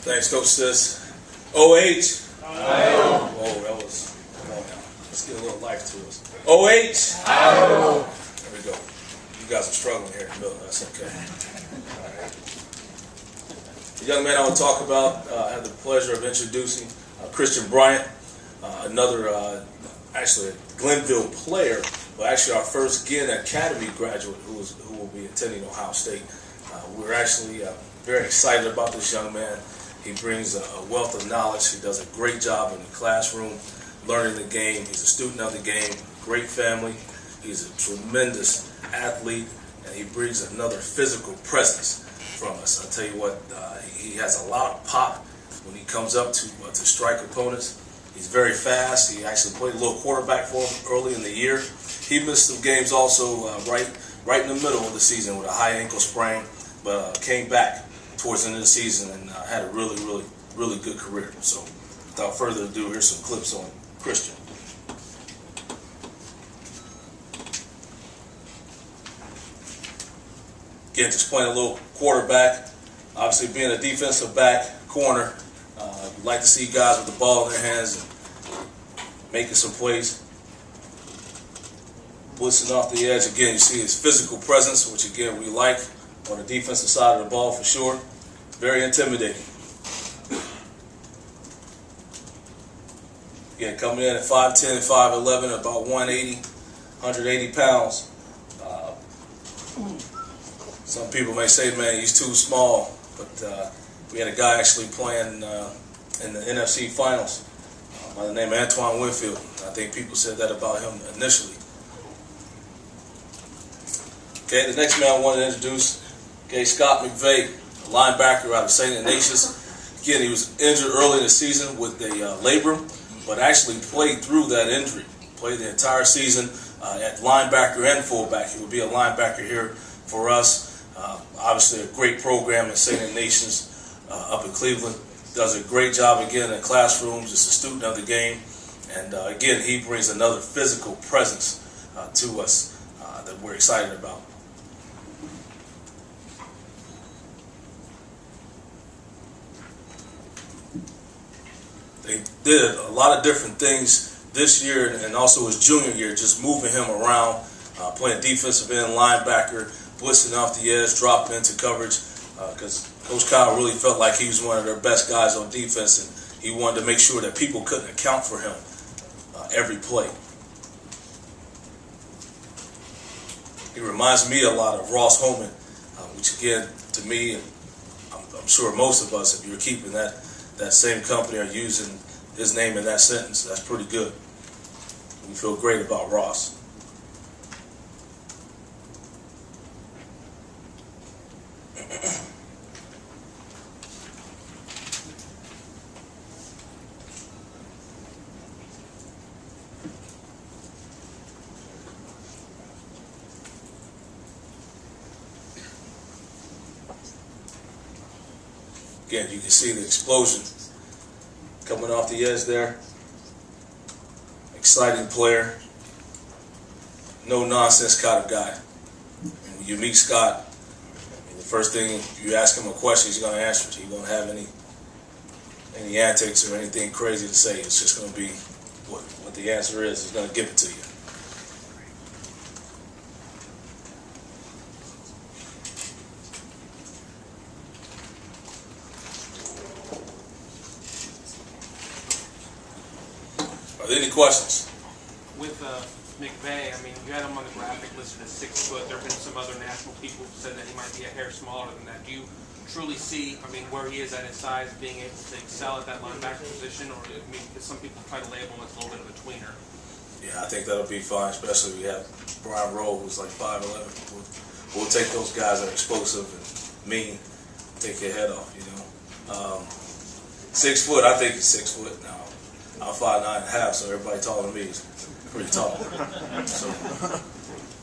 Thanks, Coach Sis. OH. Ayo. Oh, that was, come on now. Let's get a little life to us. OH. Ayo. There we go. You guys are struggling here in the middle. That's okay. All right. The young man I want to talk about, I have the pleasure of introducing Christian Bryant, another, actually a Glenville player, but actually our first Ginn Academy graduate who will be attending Ohio State. We're actually very excited about this young man. He brings a wealth of knowledge. He does a great job in the classroom, learning the game. He's a student of the game, great family. He's a tremendous athlete, and he brings another physical presence from us. I'll tell you what, he has a lot of pop when he comes up to strike opponents. He's very fast. He actually played a little quarterback for him early in the year. He missed some games also right in the middle of the season with a high ankle sprain, but came back towards the end of the season and had a really good career. So without further ado, here's some clips on Christian. Again, just playing a little quarterback. Obviously, being a defensive back, corner, we'd like to see guys with the ball in their hands and making some plays. Blitzing off the edge. Again, you see his physical presence, which again we like on the defensive side of the ball for sure. Very intimidating. Again, coming in at 5'10", 5'11", about 180 pounds. Some people may say, man, he's too small, but we had a guy actually playing in the NFC Finals by the name of Antoine Winfield. I think people said that about him initially. Okay, the next man I want to introduce, Scott McVey, linebacker out of St. Ignatius. Again, he was injured early in the season with a labrum, but actually played through that injury. Played the entire season at linebacker and fullback. He would be a linebacker here for us. Obviously, a great program at St. Ignatius up in Cleveland. Does a great job again in classrooms. Just a student of the game, and again, he brings another physical presence to us that we're excited about. They did a lot of different things this year and also his junior year, just moving him around, playing defensive end, linebacker, blitzing off the edge, dropping into coverage, because Coach Kyle really felt like he was one of their best guys on defense, and he wanted to make sure that people couldn't account for him every play. He reminds me a lot of Ross Holman, which again, to me, and I'm sure most of us, if you're keeping that same company or using his name in that sentence, that's pretty good. We feel great about Ross. Again, you can see the explosion coming off the edge there. Exciting player. No nonsense kind of guy. And when you meet Scott, the first thing you ask him a question, he's going to answer it. He won't have any antics or anything crazy to say. It's just going to be what the answer is. He's going to give it to you. Are there any questions? With McVey, I mean, you had him on the graphic listed as 6 foot. There have been some other national people who said that he might be a hair smaller than that. Do you truly see, I mean, where he is at his size, being able to excel at that linebacker position? Or, I mean, because some people try to label him as a little bit of a tweener. Yeah, I think that'll be fine, especially if we have Brian Rowe, who's like 5'11". We'll take those guys that are explosive and mean, take your head off, you know. 6 foot, I think he's 6 foot now. I'm 5'9.5", so everybody taller than me is pretty tall. So,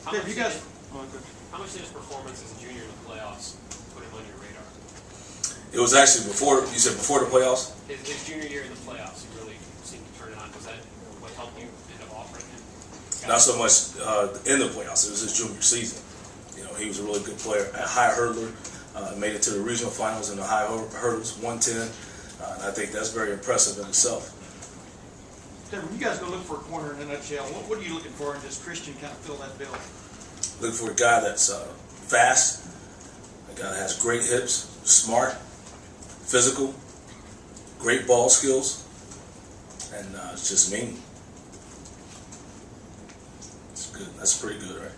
How much did his performance as a junior in the playoffs put him on your radar? it was actually before, you said before the playoffs? His junior year in the playoffs, he really seemed to turn it on. Was that what helped you end up offering him? Not so much in the playoffs. It was his junior season. You know, he was a really good player, a high hurdler. Made it to the regional finals in the high hurdles, 110. And I think that's very impressive in itself. Taver, when you guys go look for a corner in a nutshell, what are you looking for in this Christian kind of fill that bill? Looking for a guy that's fast, a guy that has great hips, smart, physical, great ball skills, and it's just mean. It's good. That's pretty good, right?